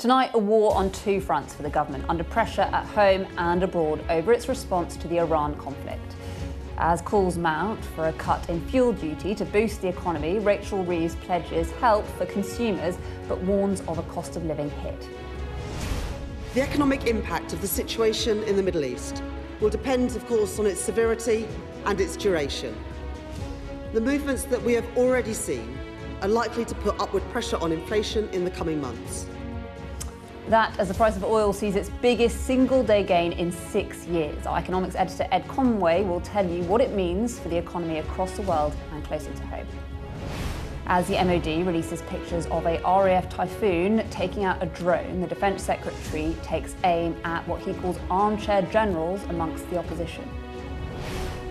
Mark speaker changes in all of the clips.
Speaker 1: Tonight, a war on two fronts for the government, under pressure at home and abroad over its response to the Iran conflict. As calls mount for a cut in fuel duty to boost the economy, Rachel Reeves pledges help for consumers but warns of a cost of living hit.
Speaker 2: The economic impact of the situation in the Middle East will depend, of course, on its severity and its duration. The movements that we have already seen are likely to put upward pressure on inflation in the coming months.
Speaker 1: That as the price of oil sees its biggest single-day gain in 6 years. Our economics editor Ed Conway will tell you what it means for the economy across the world and closer to home. As the MOD releases pictures of a RAF Typhoon taking out a drone, the Defence Secretary takes aim at what he calls armchair generals amongst the opposition.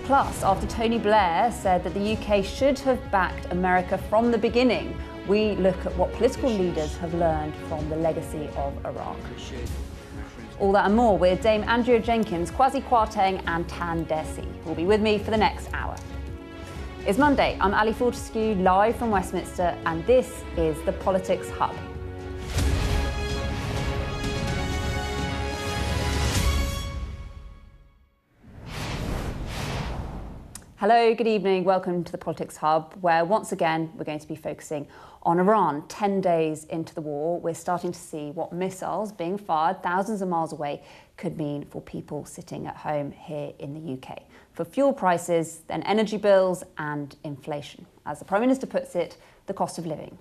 Speaker 1: Plus, after Tony Blair said that the UK should have backed America from the beginning, we look at what political leaders have learned from the legacy of Iraq. All that and more with Dame Andrea Jenkins, Kwasi Kwarteng and Tan Desi, who will be with me for the next hour. It's Monday, I'm Ali Fortescue, live from Westminster, and this is the Politics Hub. Hello, good evening, welcome to the Politics Hub, where once again we're going to be focusing on Iran. 10 days into the war, we're starting to see what missiles being fired thousands of miles away could mean for people sitting at home here in the UK. For fuel prices, then energy bills and inflation. As the Prime Minister puts it, the cost of living.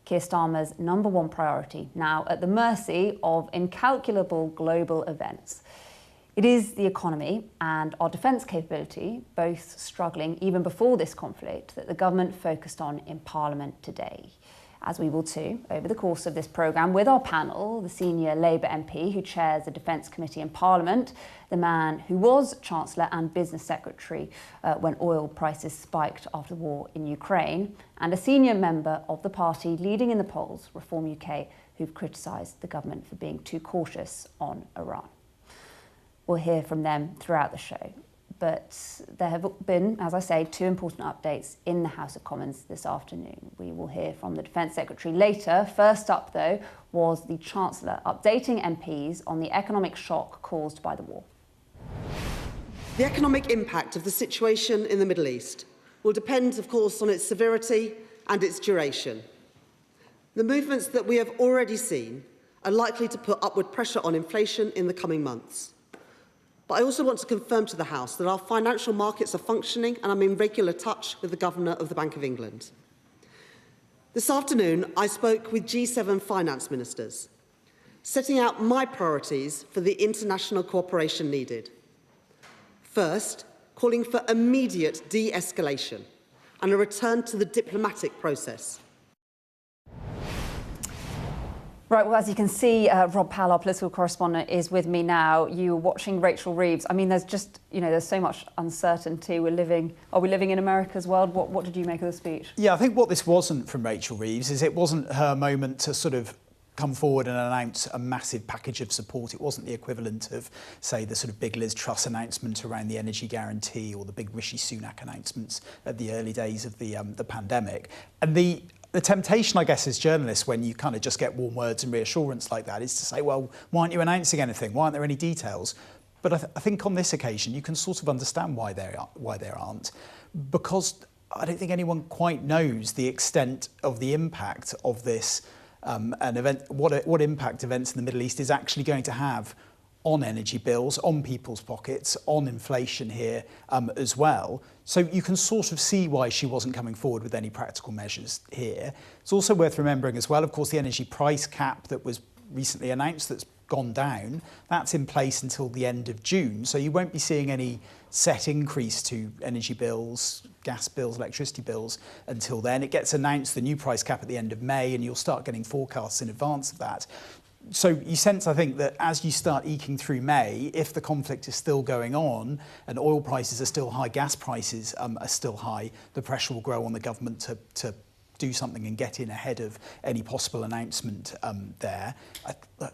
Speaker 1: Keir Starmer's #1 priority, now at the mercy of incalculable global events. It is the economy and our defence capability, both struggling even before this conflict, that the government focused on in Parliament today. As we will too, over the course of this programme, with our panel, the senior Labour MP who chairs the Defence Committee in Parliament, the man who was Chancellor and Business Secretary when oil prices spiked after the war in Ukraine, and a senior member of the party leading in the polls, Reform UK, who've criticised the government for being too cautious on Iran. We'll hear from them throughout the show. But there have been, as I say, two important updates in the House of Commons this afternoon. We will hear from the Defence Secretary later. First up, though, was the Chancellor updating MPs on the economic shock caused by the war.
Speaker 2: The economic impact of the situation in the Middle East will depend, of course, on its severity and its duration. The movements that we have already seen are likely to put upward pressure on inflation in the coming months. But I also want to confirm to the House that our financial markets are functioning and I'm in regular touch with the Governor of the Bank of England. This afternoon, I spoke with G7 finance ministers, setting out my priorities for the international cooperation needed. First, calling for immediate de-escalation and a return to the diplomatic process.
Speaker 1: Right, well, as you can see, Rob Powell, our political correspondent, is with me now. You're watching Rachel Reeves. I mean, there's just, there's so much uncertainty. Are we living in America's world? What did you make of the speech?
Speaker 3: Yeah, I think what this wasn't from Rachel Reeves is it wasn't her moment to sort of come forward and announce a massive package of support. It wasn't the equivalent of, say, the sort of big Liz Truss announcement around the energy guarantee or the big Rishi Sunak announcements at the early days of the pandemic. And the temptation, I guess, as journalists, when you kind of just get warm words and reassurance like that, is to say, well, why aren't you announcing anything? Why aren't there any details? But I think on this occasion, you can sort of understand why there aren't, because I don't think anyone quite knows the extent of the impact of this an event, what impact events in the Middle East is actually going to have on energy bills, on people's pockets, on inflation here as well. So you can sort of see why she wasn't coming forward with any practical measures here. It's also worth remembering as well, of course, the energy price cap that was recently announced that's gone down, that's in place until the end of June. So you won't be seeing any set increase to energy bills, gas bills, electricity bills until then. It gets announced, the new price cap, at the end of May, and you'll start getting forecasts in advance of that. So you sense, I think, that as you start eking through May, if the conflict is still going on and oil prices are still high, gas prices are still high, the pressure will grow on the government to do something and get in ahead of any possible announcement there.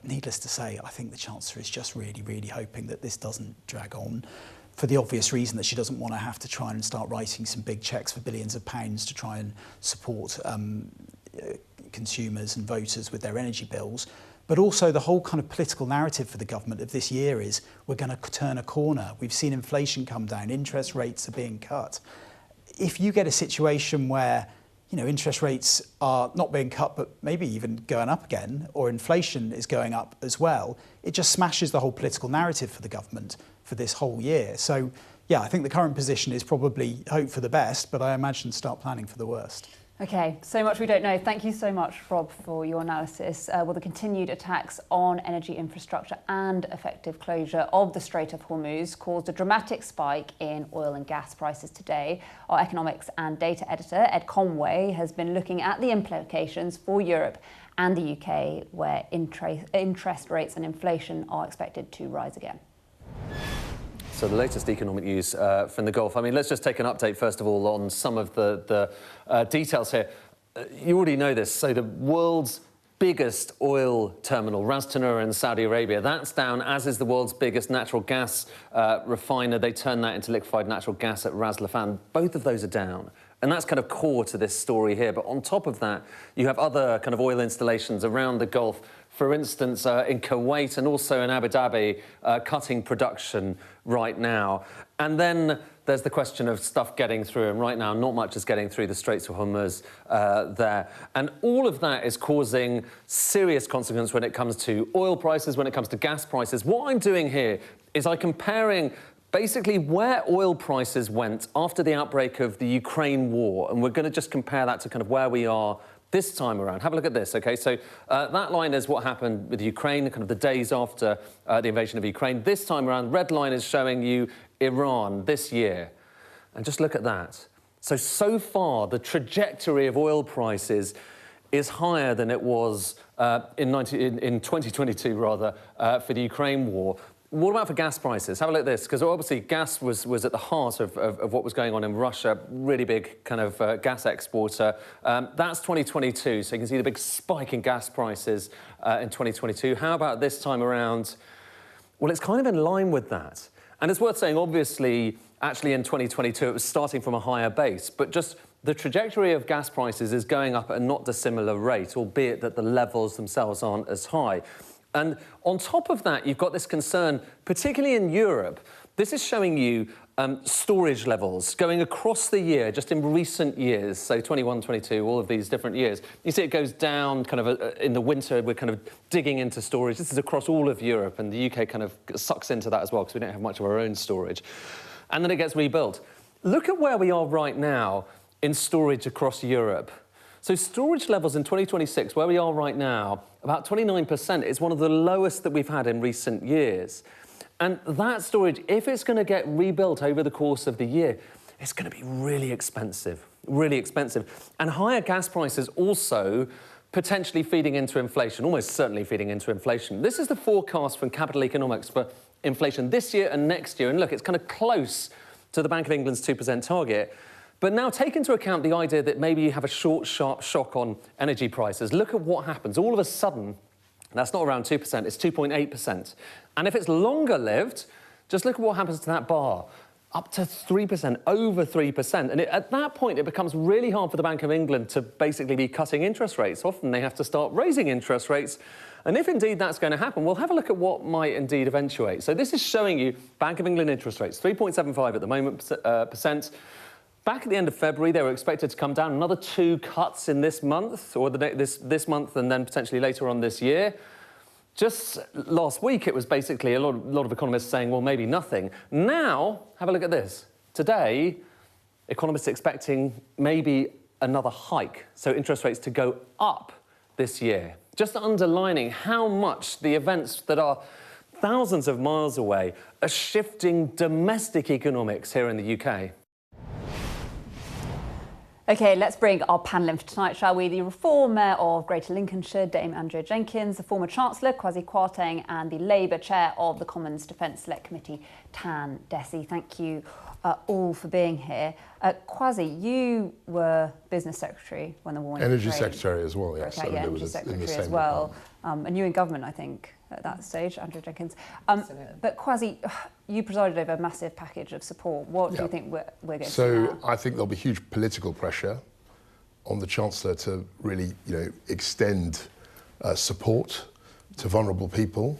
Speaker 3: Needless to say, I think the Chancellor is just really, really hoping that this doesn't drag on, for the obvious reason that she doesn't want to have to try and start writing some big cheques for billions of pounds to try and support consumers and voters with their energy bills. But also the whole kind of political narrative for the government of this year is we're going to turn a corner. We've seen inflation come down, interest rates are being cut. If you get a situation where, you know, interest rates are not being cut, but maybe even going up again, or inflation is going up as well, it just smashes the whole political narrative for the government for this whole year. So, yeah, I think the current position is probably hope for the best, but I imagine start planning for the worst.
Speaker 1: Okay, so much we don't know. Thank you so much, Rob, for your analysis. Will the continued attacks on energy infrastructure and effective closure of the Strait of Hormuz caused a dramatic spike in oil and gas prices today? Our economics and data editor, Ed Conway, has been looking at the implications for Europe and the UK, where interest rates and inflation are expected to rise again.
Speaker 4: So the latest economic news from the Gulf. I mean, let's just take an update, first of all, on some of the details here. You already know this. So the world's biggest oil terminal, Ras Tanura in Saudi Arabia, that's down, as is the world's biggest natural gas refiner. They turn that into liquefied natural gas at Ras Laffan. Both of those are down. And that's kind of core to this story here. But on top of that, you have other kind of oil installations around the Gulf, for instance, in Kuwait and also in Abu Dhabi, cutting production right now. And then there's the question of stuff getting through, and right now not much is getting through the Straits of Hormuz there. And all of that is causing serious consequence when it comes to oil prices, when it comes to gas prices. What I'm doing here is I'm comparing basically where oil prices went after the outbreak of the Ukraine war, and we're going to just compare that to kind of where we are this time around. Have a look at this, OK? So that line is what happened with Ukraine, kind of the days after the invasion of Ukraine. This time around, red line is showing you Iran this year. And just look at that. So far, the trajectory of oil prices is higher than it was in 2022, rather, for the Ukraine war. What about for gas prices? Have a look at this, because obviously gas was at the heart of what was going on in Russia, really big kind of gas exporter. That's 2022, so you can see the big spike in gas prices in 2022. How about this time around? Well, it's kind of in line with that. And it's worth saying, obviously, actually in 2022, it was starting from a higher base, but just the trajectory of gas prices is going up at a not dissimilar rate, albeit that the levels themselves aren't as high. And on top of that, you've got this concern, particularly in Europe. This is showing you storage levels going across the year, just in recent years, so 21, 22, all of these different years. You see it goes down kind of in the winter, we're kind of digging into storage. This is across all of Europe, and the UK kind of sucks into that as well, because we don't have much of our own storage. And then it gets rebuilt. Look at where we are right now in storage across Europe. So storage levels in 2026, where we are right now, about 29%, is one of the lowest that we've had in recent years. And that storage, if it's going to get rebuilt over the course of the year, it's going to be really expensive, really expensive. And higher gas prices also potentially feeding into inflation, almost certainly feeding into inflation. This is the forecast from Capital Economics for inflation this year and next year. And look, it's kind of close to the Bank of England's 2% target. But now take into account the idea that maybe you have a short, sharp shock on energy prices. Look at what happens. All of a sudden, that's not around 2%, it's 2.8%. And if it's longer lived, just look at what happens to that bar. Up to 3%, over 3%. And at that point, it becomes really hard for the Bank of England to basically be cutting interest rates. Often they have to start raising interest rates. And if indeed that's going to happen, we'll have a look at what might indeed eventuate. So this is showing you Bank of England interest rates, 3.75 at the moment, percent. Back at the end of February, they were expected to come down another 2 cuts in this month, or this month, and then potentially later on this year. Just last week, it was basically a lot of economists saying, well, maybe nothing. Now, have a look at this. Today, economists expecting maybe another hike, so interest rates to go up this year. Just underlining how much the events that are thousands of miles away are shifting domestic economics here in the UK.
Speaker 1: OK, let's bring our panel in for tonight, shall we? The Reform Mayor of Greater Lincolnshire, Dame Andrea Jenkins, the former Chancellor, Kwasi Kwarteng, and the Labour Chair of the Commons Defence Select Committee, Tan Desi. Thank you all for being here. Kwasi, you were Business Secretary when the war in
Speaker 5: Energy
Speaker 1: Ukraine
Speaker 5: Secretary as well, yes.
Speaker 1: Okay, yeah, Energy Secretary as well. And you in government, I think, at that stage, Andrea Jenkins. But Kwasi, you presided over a massive package of support. What do you think we're going to see now?
Speaker 5: I think there'll be huge political pressure on the Chancellor to really, extend support to vulnerable people.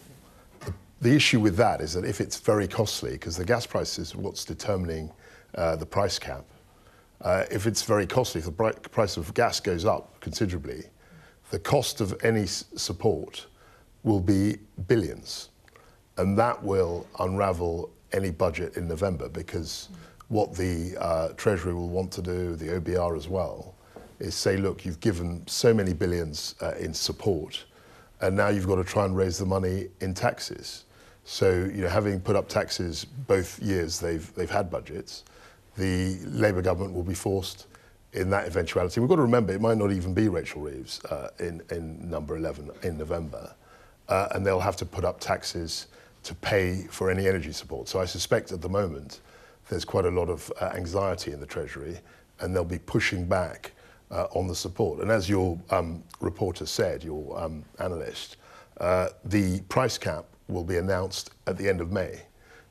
Speaker 5: The issue with that is that if it's very costly, because the gas price is what's determining the price cap, if it's very costly, if the price of gas goes up considerably, the cost of any support will be billions. And that will unravel any budget in November, because what the Treasury will want to do, the OBR as well, is say, look, you've given so many billions in support, and now you've got to try and raise the money in taxes. So, having put up taxes both years they've had budgets, the Labour government will be forced in that eventuality. We've got to remember, it might not even be Rachel Reeves in number 11 in November, and they'll have to put up taxes to pay for any energy support. So I suspect at the moment there's quite a lot of anxiety in the Treasury, and they'll be pushing back on the support. And as your reporter said, your analyst, the price cap will be announced at the end of May.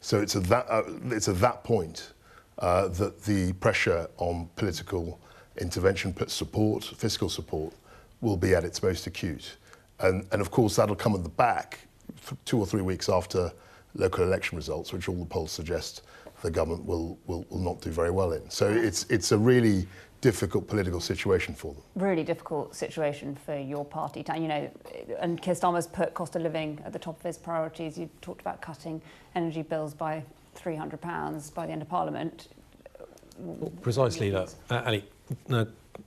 Speaker 5: So it's at that point that the pressure on political intervention, support, fiscal support, will be at its most acute. And of course, that'll come at the back 2 or 3 weeks after local election results, which all the polls suggest the government will not do very well in. So it's a really difficult political situation for them.
Speaker 1: Really difficult situation for your party. And Keir Starmer's put cost of living at the top of his priorities. You talked about cutting energy bills by £300 by the end of Parliament.
Speaker 6: Well, precisely that. Ali,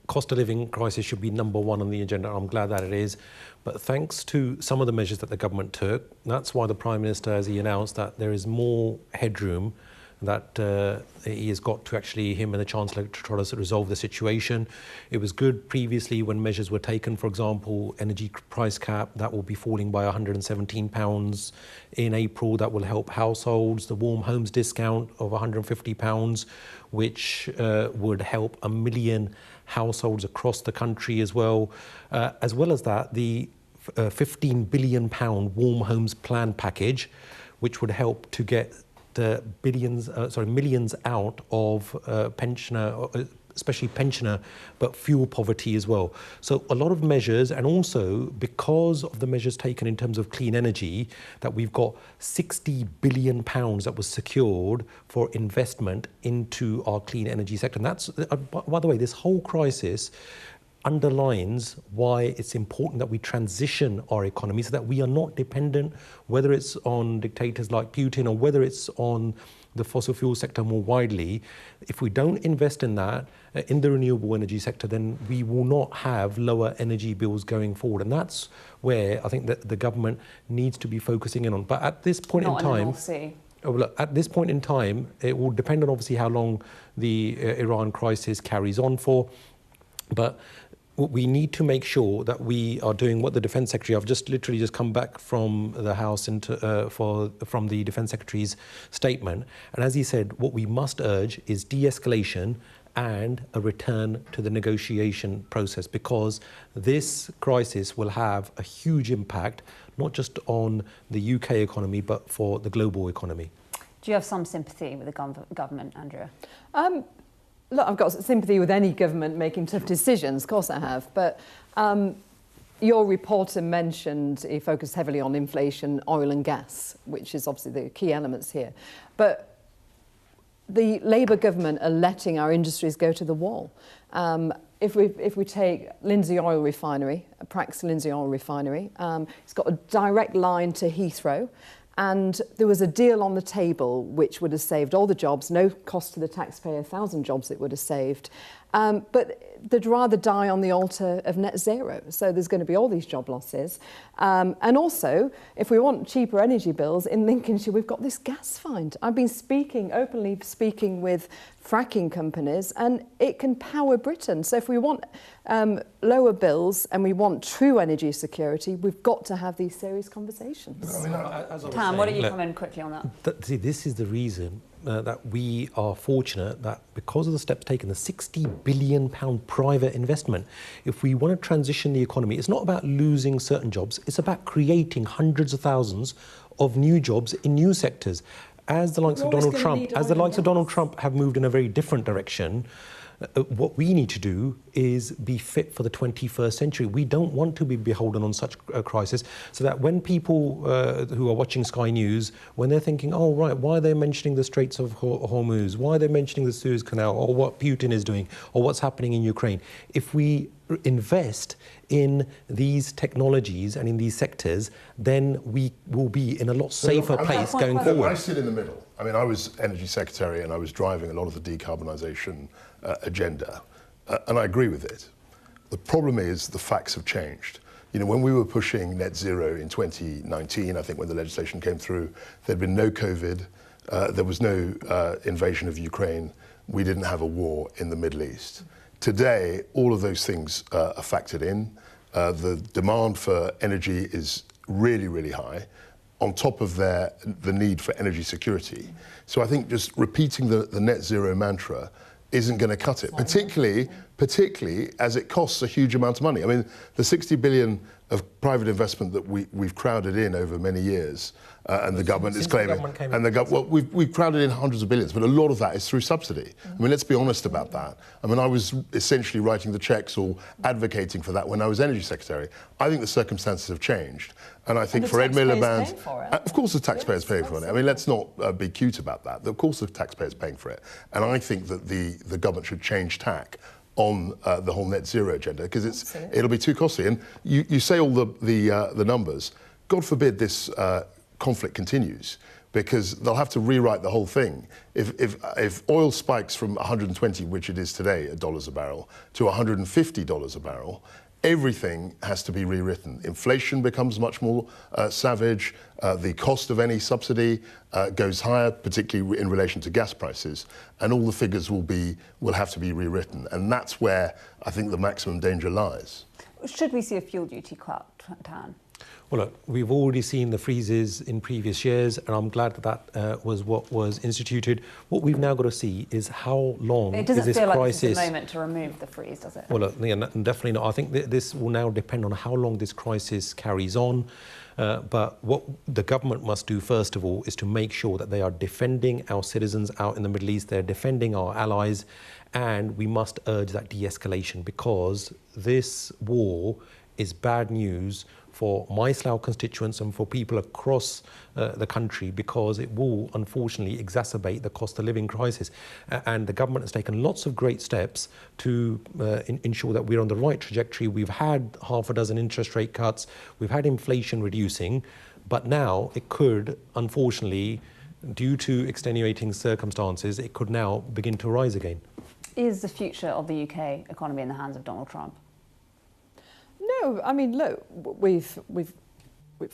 Speaker 6: cost of living crisis should be number one on the agenda. I'm glad that it is. But thanks to some of the measures that the government took, that's why the Prime Minister, as he announced, that there is more headroom that he has got to actually, him and the Chancellor, to try to resolve the situation. It was good previously when measures were taken, for example, energy price cap, that will be falling by £117 in April. That will help households. The warm homes discount of £150, which would help 1 million households across the country as well. As that, the £15 billion warm homes plan package, which would help to get the millions out of pensioner, especially pensioner, but fuel poverty as well. So a lot of measures, and also because of the measures taken in terms of clean energy, that we've got £60 billion that was secured for investment into our clean energy sector. And that's, by the way, this whole crisis underlines why it's important that we transition our economy so that we are not dependent, whether it's on dictators like Putin or whether it's on the fossil fuel sector more widely. If we don't invest in that, in the renewable energy sector, then we will not have lower energy bills going forward. And that's where I think that the government needs to be focusing in on. But at this point in time, at this point in time, it will depend on obviously how long the Iran crisis carries on for. But we need to make sure that we are doing what the Defence Secretary, I've just literally just come back from the House from the Defence Secretary's statement. And as he said, what we must urge is de-escalation and a return to the negotiation process, because this crisis will have a huge impact, not just on the UK economy, but for the global economy.
Speaker 1: Do you have some sympathy with the government, Andrea?
Speaker 7: Look, I've got sympathy with any government making tough decisions, of course I have, but your reporter mentioned he focused heavily on inflation, oil and gas, which is obviously the key elements here. But the Labour government are letting our industries go to the wall. If we take Lindsay Oil Refinery, Prax Lindsay Oil Refinery, it's got a direct line to Heathrow. And there was a deal on the table which would have saved all the jobs, no cost to the taxpayer, 1,000 jobs it would have saved. But they'd rather die on the altar of net zero. So there's going to be all these job losses. And also, if we want cheaper energy bills, in Lincolnshire, we've got this gas find. I've been openly speaking with fracking companies, and it can power Britain. So if we want lower bills and we want true energy security, we've got to have these serious conversations.
Speaker 1: Tam, why don't you come in quickly on that?
Speaker 6: See, this is the reason that we are fortunate that because of the steps taken, the £60 billion private investment, if we want to transition the economy, it's not about losing certain jobs, it's about creating hundreds of thousands of new jobs in new sectors. As the likes of Donald Trump have moved in a very different direction, What we need to do is be fit for the 21st century. We don't want to be beholden on such a crisis, so that when people who are watching Sky News, when they're thinking, oh, right, why are they mentioning the Straits of Hormuz? Why are they mentioning the Suez Canal, or what Putin is doing, or what's happening in Ukraine? If we invest in these technologies and in these sectors, then we will be in a lot safer place going forward.
Speaker 5: I sit in the middle. I mean, I was Energy Secretary and I was driving a lot of the decarbonisation agenda, and I agree with it. The problem is the facts have changed. You know, when we were pushing net zero in 2019, I think when the legislation came through, there'd been no COVID, there was no invasion of Ukraine, we didn't have a war in the Middle East. Today, all of those things are factored in. The demand for energy is really, really high, on top of the need for energy security. So I think just repeating the net zero mantra isn't going to cut it, particularly as it costs a huge amount of money. I mean, the 60 billion of private investment that we've crowded in over many years, and the government is claiming, we've crowded in hundreds of billions, but a lot of that is through subsidy. I mean, let's be honest about that. I mean, I was essentially writing the checks or advocating for that when I was Energy Secretary. I think the circumstances have changed, and I think for Ed Miliband, of course the taxpayer's paying for it. I mean, let's not be cute about that. Of course the taxpayer's paying for it, and I think that the government should change tack on the whole net zero agenda, because it'll be too costly. And you say all the numbers. God forbid this conflict continues, because they'll have to rewrite the whole thing. If oil spikes from 120, which it is today, $1 a barrel, to $150 a barrel, everything has to be rewritten. Inflation becomes much more savage. The cost of any subsidy goes higher, particularly in relation to gas prices, and all the figures will have to be rewritten. And that's where I think the maximum danger lies.
Speaker 1: Should we see a fuel duty cut, Tan?
Speaker 6: Well, look, we've already seen the freezes in previous years, and I'm glad that was what was instituted. What we've now got to see is how long is this crisis.
Speaker 1: It doesn't feel like it's the moment to remove the freeze, does it?
Speaker 6: Well, look, yeah, definitely not. I think this will now depend on how long this crisis carries on. But what the government must do, first of all, is to make sure that they are defending our citizens out in the Middle East, they're defending our allies, and we must urge that de-escalation, because this war is bad news for my Slough constituents and for people across the country, because it will unfortunately exacerbate the cost of living crisis. And the government has taken lots of great steps to ensure that we're on the right trajectory. We've had half a dozen interest rate cuts, we've had inflation reducing, but now it could, unfortunately, due to extenuating circumstances, it could now begin to rise again.
Speaker 1: Is the future of the UK economy in the hands of Donald Trump?
Speaker 7: No, I mean, look, we've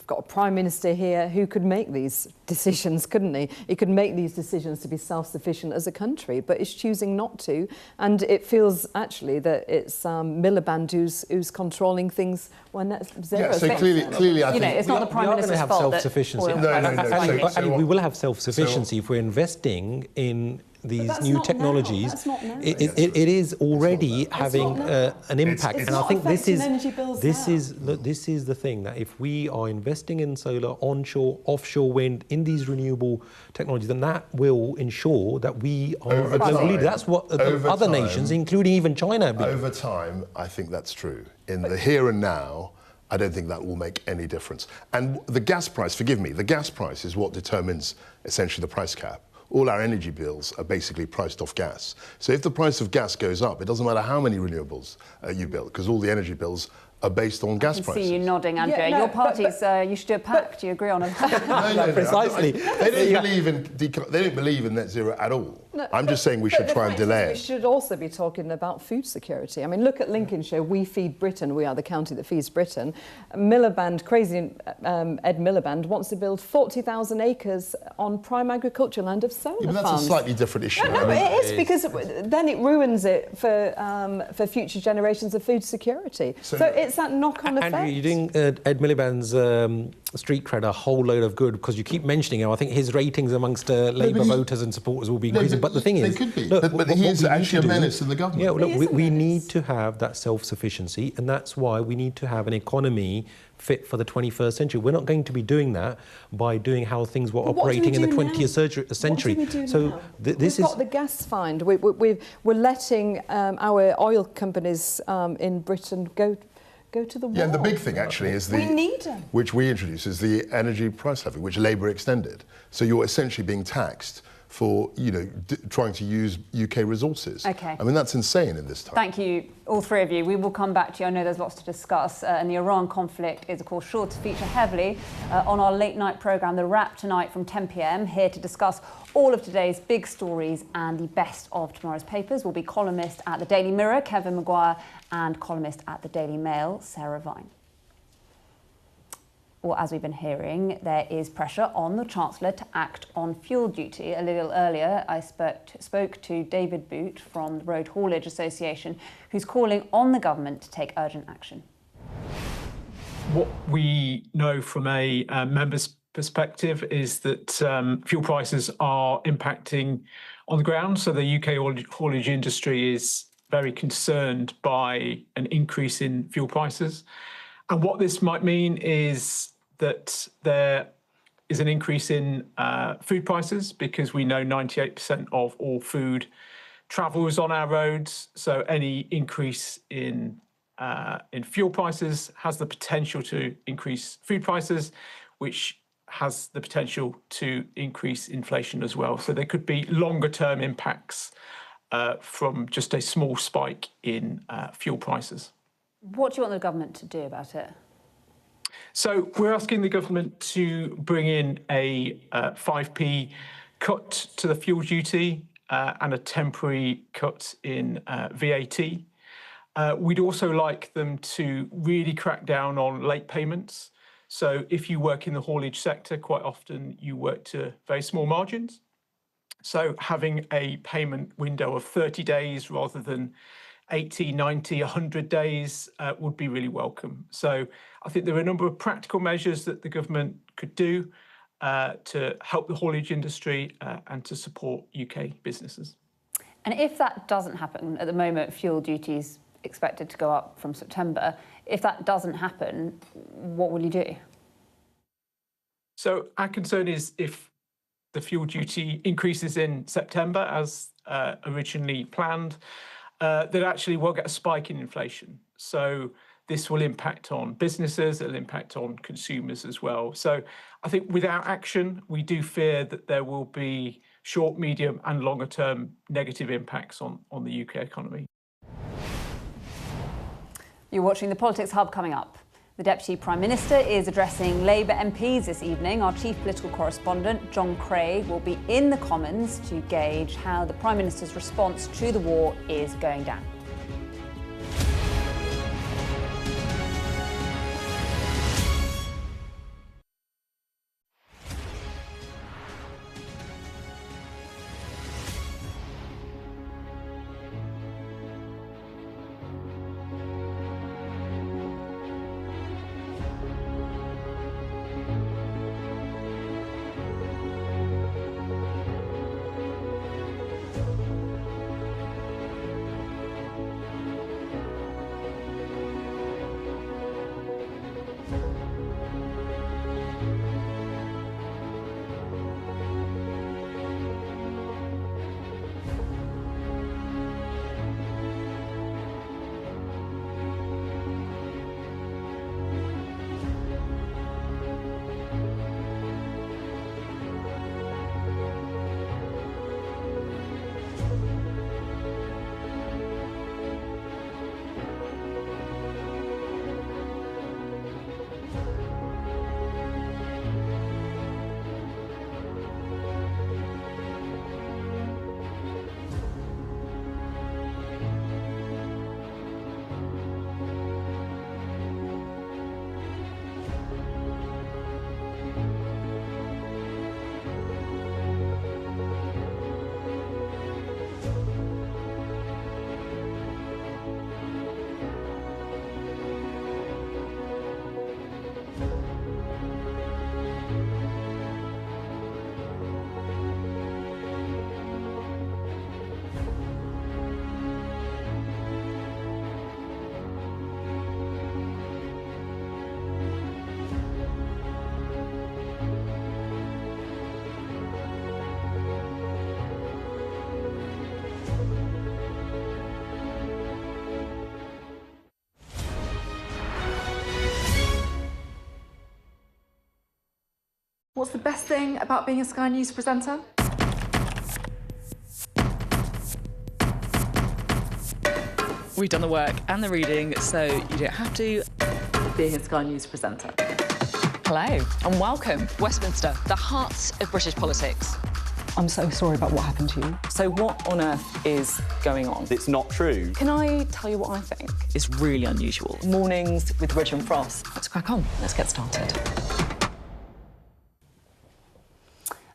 Speaker 7: got a Prime Minister here who could make these decisions, couldn't he? He could make these decisions to be self-sufficient as a country, but is choosing not to. And it feels actually that it's Miliband who's controlling things when that's zero.
Speaker 5: Yeah, so clearly, I think
Speaker 1: it's not the Prime Minister's fault that
Speaker 6: self-sufficiency.
Speaker 5: No.
Speaker 6: We will have self-sufficiency if we're investing in these new technologies. It is already having an impact, and I think this is the thing, that if we are investing in solar, onshore, offshore wind, in these renewable technologies, then that will ensure that we are a global leader. That's what other nations, including even China, have been.
Speaker 5: Over time, I think that's true. In the here and now, I don't think that will make any difference. And the gas price, forgive me, the gas price is what determines essentially the price cap. All our energy bills are basically priced off gas. So if the price of gas goes up, it doesn't matter how many renewables you build, because all the energy bills are based on gas prices.
Speaker 1: I see you nodding, Andrea. Your party's, you should do a pact. Do you agree on it?
Speaker 5: No,
Speaker 6: precisely.
Speaker 5: They don't believe in net zero at all. No, I'm just saying we should try and delay it.
Speaker 7: We should also be talking about food security. I mean, look at Lincolnshire. We feed Britain. We are the county that feeds Britain. Miliband, crazy Ed Miliband, wants to build 40,000 acres on prime agricultural land of solar farms.
Speaker 5: But that's a slightly different issue.
Speaker 7: No, it is, because then it ruins it for future generations of food security. So it's that knock-on effect.
Speaker 6: Andrew, you're doing Ed Miliband's street cred a whole load of good, because you keep mentioning him. I think his ratings amongst Labour voters and supporters will be increasing. But the thing is,
Speaker 5: they could be. But he is actually a menace in the government.
Speaker 6: Yeah, look, we need to have that self-sufficiency, and that's why we need to have an economy fit for the 21st century. We're not going to be doing that by doing how things were operating in the 20th century.
Speaker 7: What do we do
Speaker 6: so
Speaker 7: now?
Speaker 6: This
Speaker 7: We've got the gas find. We're letting our oil companies in Britain go to the wall.
Speaker 5: Yeah, and the big thing actually is
Speaker 7: we need them.
Speaker 5: which we introduced, is the energy price levy, which Labour extended. So you're essentially being taxed for, trying to use UK resources.
Speaker 1: Okay.
Speaker 5: I mean, that's insane in this time.
Speaker 1: Thank you, all three of you. We will come back to you. I know there's lots to discuss. And the Iran conflict is, of course, sure to feature heavily on our late night programme, The Wrap, tonight from 10 p.m. Here to discuss all of today's big stories and the best of tomorrow's papers will be columnist at the Daily Mirror, Kevin Maguire, and columnist at the Daily Mail, Sarah Vine. Well, as we've been hearing, there is pressure on the Chancellor to act on fuel duty. A little earlier, I spoke to David Boot from the Road Haulage Association, who's calling on the government to take urgent action.
Speaker 8: What we know from a member's perspective is that fuel prices are impacting on the ground. So the UK haulage industry is very concerned by an increase in fuel prices. And what this might mean is that there is an increase in food prices, because we know 98% of all food travels on our roads. So any increase in fuel prices has the potential to increase food prices, which has the potential to increase inflation as well. So there could be longer term impacts from just a small spike in fuel prices.
Speaker 1: What do you want the government to do about it?
Speaker 8: So we're asking the government to bring in a 5p cut to the fuel duty and a temporary cut in VAT. We'd also like them to really crack down on late payments. So if you work in the haulage sector, quite often you work to very small margins. So having a payment window of 30 days rather than 80, 90, 100 days would be really welcome. So I think there are a number of practical measures that the government could do to help the haulage industry and to support UK businesses.
Speaker 1: And if that doesn't happen, at the moment fuel duty's expected to go up from September. If that doesn't happen, what will you do?
Speaker 8: So our concern is if the fuel duty increases in September as originally planned, that actually we'll get a spike in inflation. So this will impact on businesses, it'll impact on consumers as well. So I think without action, we do fear that there will be short, medium and longer term negative impacts on the UK economy.
Speaker 1: You're watching the Politics Hub. Coming up, the Deputy Prime Minister is addressing Labour MPs this evening. Our chief political correspondent, John Craig, will be in the Commons to gauge how the Prime Minister's response to the war is going down.
Speaker 9: What's the best thing about being a Sky News presenter?
Speaker 10: We've done the work and the reading, so you don't have to.
Speaker 9: Being a Sky News presenter.
Speaker 10: Hello and welcome, Westminster, the heart of British politics.
Speaker 11: I'm so sorry about what happened to you.
Speaker 10: So what on earth is going on?
Speaker 12: It's not true.
Speaker 10: Can I tell you what I think is really unusual? Mornings with Rich and Frost. Let's crack on. Let's get started.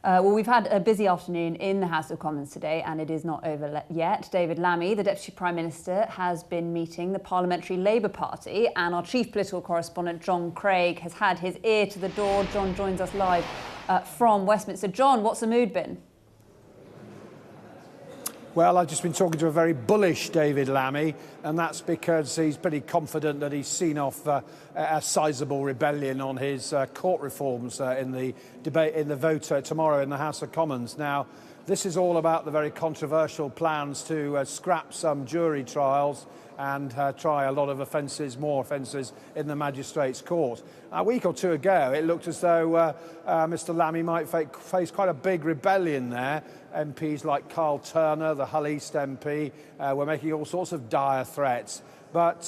Speaker 1: Well, we've had a busy afternoon in the House of Commons today, and it is not over yet. David Lammy, the Deputy Prime Minister, has been meeting the Parliamentary Labour Party, and our chief political correspondent, John Craig, has had his ear to the door. John joins us live from Westminster. John, what's the mood been?
Speaker 13: Well, I've just been talking to a very bullish David Lammy, and that's because he's pretty confident that he's seen off a sizable rebellion on his court reforms in the debate, in the vote tomorrow in the House of Commons. Now, this is all about the very controversial plans to scrap some jury trials and try a lot of offences, more offences, in the Magistrates' Court. A week or two ago, it looked as though Mr Lammy might face quite a big rebellion there. MPs like Carl Turner, the Hull East MP, were making all sorts of dire threats. But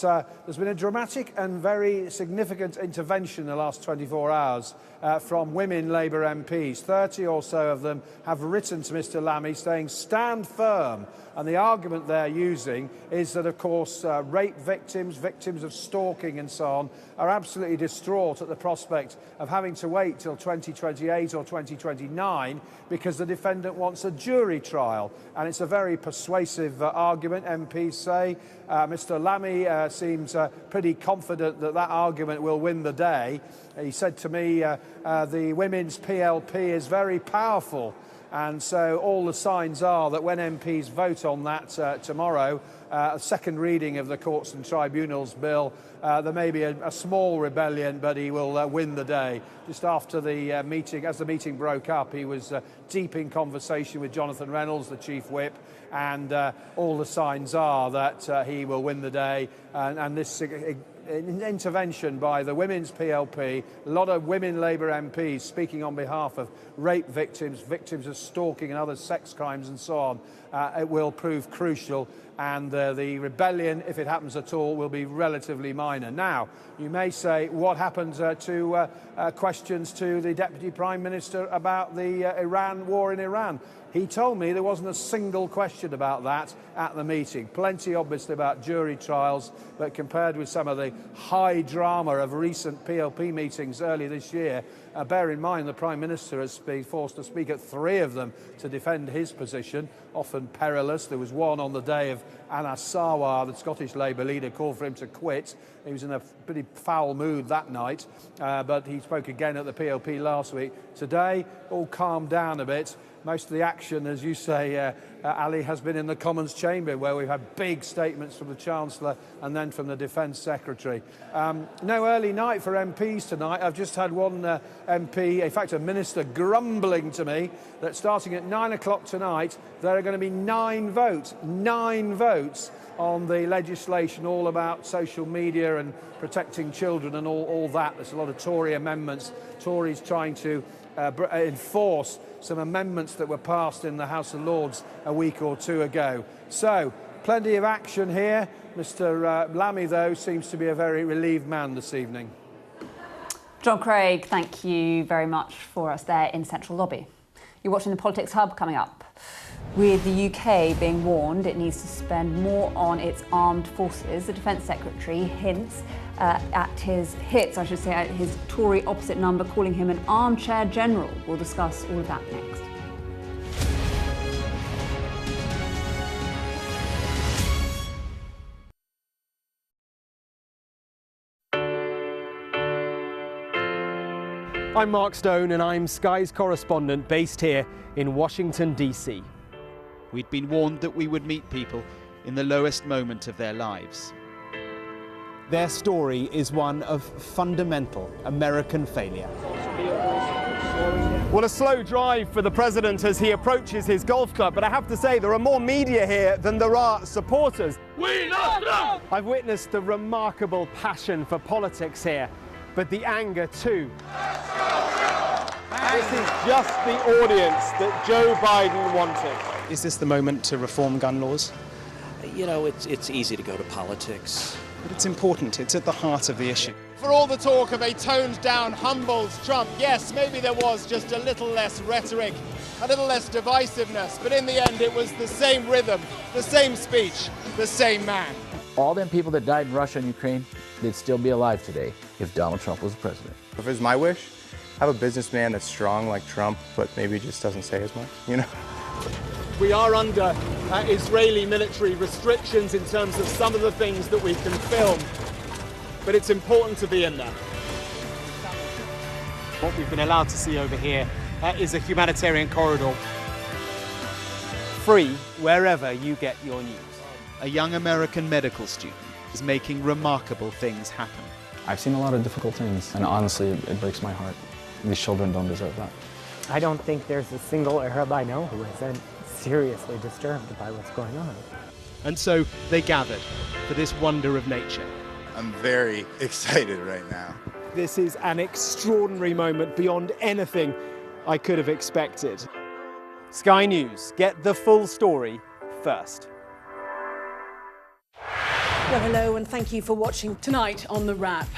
Speaker 13: there's been a dramatic and very significant intervention in the last 24 hours from women Labour MPs. 30 or so of them have written to Mr Lammy saying, stand firm. And the argument they're using is that, of course, rape victims, victims of stalking and so on, are absolutely distraught at the prospect of having to wait till 2028 or 2029 because the defendant wants a jury trial. And it's a very persuasive argument, MPs say. Mr Lammy seems pretty confident that that argument will win the day. He said to me, the women's PLP is very powerful. And so all the signs are that when MPs vote on that tomorrow, a second reading of the Courts and Tribunals Bill, there may be a small rebellion, but he will win the day. Just after the meeting, as the meeting broke up, he was deep in conversation with Jonathan Reynolds, the Chief Whip, and all the signs are that he will win the day. And this intervention by the women's PLP, a lot of women Labour MPs speaking on behalf of rape victims, victims of stalking and other sex crimes and so on, it will prove crucial, and the rebellion, if it happens at all, will be relatively minor. Now, you may say, what happened to questions to the Deputy Prime Minister about the war in Iran? He told me there wasn't a single question about that at the meeting. Plenty, obviously, about jury trials, but compared with some of the high drama of recent PLP meetings earlier this year, bear in mind the Prime Minister has been forced to speak at 3 of them to defend his position, often perilous. There was one on the day of Anas Sarwar, the Scottish Labour leader, called for him to quit. He was in a pretty foul mood that night, but he spoke again at the PLP last week. Today, all calmed down a bit. Most of the action, as you say, Ali, has been in the Commons chamber, where we've had big statements from the Chancellor and then from the Defence Secretary. No early night for MPs tonight. I've just had one MP, in fact a minister, grumbling to me that starting at 9 o'clock tonight, there are going to be 9 votes on the legislation all about social media and protecting children and all that. There's a lot of Tory amendments, Tories trying to enforce some amendments that were passed in the House of Lords a week or 2 ago. So, plenty of action here. Mr Lammy, though, seems to be a very relieved man this evening.
Speaker 1: John Craig, thank you very much for us there in Central Lobby. You're watching the Politics Hub coming up. With the UK being warned it needs to spend more on its armed forces, the Defence Secretary hints at his Tory opposite number, calling him an armchair general. We'll discuss all of that next.
Speaker 14: I'm Mark Stone and I'm Sky's correspondent based here in Washington, D.C.
Speaker 15: We'd been warned that we would meet people in the lowest moment of their lives.
Speaker 14: Their story is one of fundamental American failure. Well, a slow drive for the president as he approaches his golf club, but I have to say there are more media here than there are supporters.
Speaker 16: We love Trump!
Speaker 14: I've witnessed the remarkable passion for politics here, but the anger too.
Speaker 16: We
Speaker 14: This is just the audience that Joe Biden wanted.
Speaker 12: Is this the moment to reform gun laws?
Speaker 16: You know, it's easy to go to politics.
Speaker 12: But it's important. It's at the heart of the issue.
Speaker 14: For all the talk of a toned-down, humbled Trump, yes, maybe there was just a little less rhetoric, a little less divisiveness, but in the end it was the same rhythm, the same speech, the same man.
Speaker 17: All them people that died in Russia and Ukraine, they'd still be alive today if Donald Trump was president.
Speaker 18: If it was my wish, have a businessman that's strong like Trump, but maybe just doesn't say as much, you know?
Speaker 14: We are under Israeli military restrictions in terms of some of the things that we can film, but it's important to be in there.
Speaker 19: What we've been allowed to see over here is a humanitarian corridor. Free wherever you get your news.
Speaker 15: A young American medical student is making remarkable things happen.
Speaker 20: I've seen a lot of difficult things, and honestly, it breaks my heart. These children don't deserve that.
Speaker 21: I don't think there's a single Arab I know who isn't seriously disturbed by what's going on.
Speaker 15: And so they gathered for this wonder of nature.
Speaker 22: I'm very excited right now.
Speaker 14: This is an extraordinary moment beyond anything I could have expected. Sky News, get the full story first.
Speaker 23: Well, hello and thank you for watching tonight on The Wrap.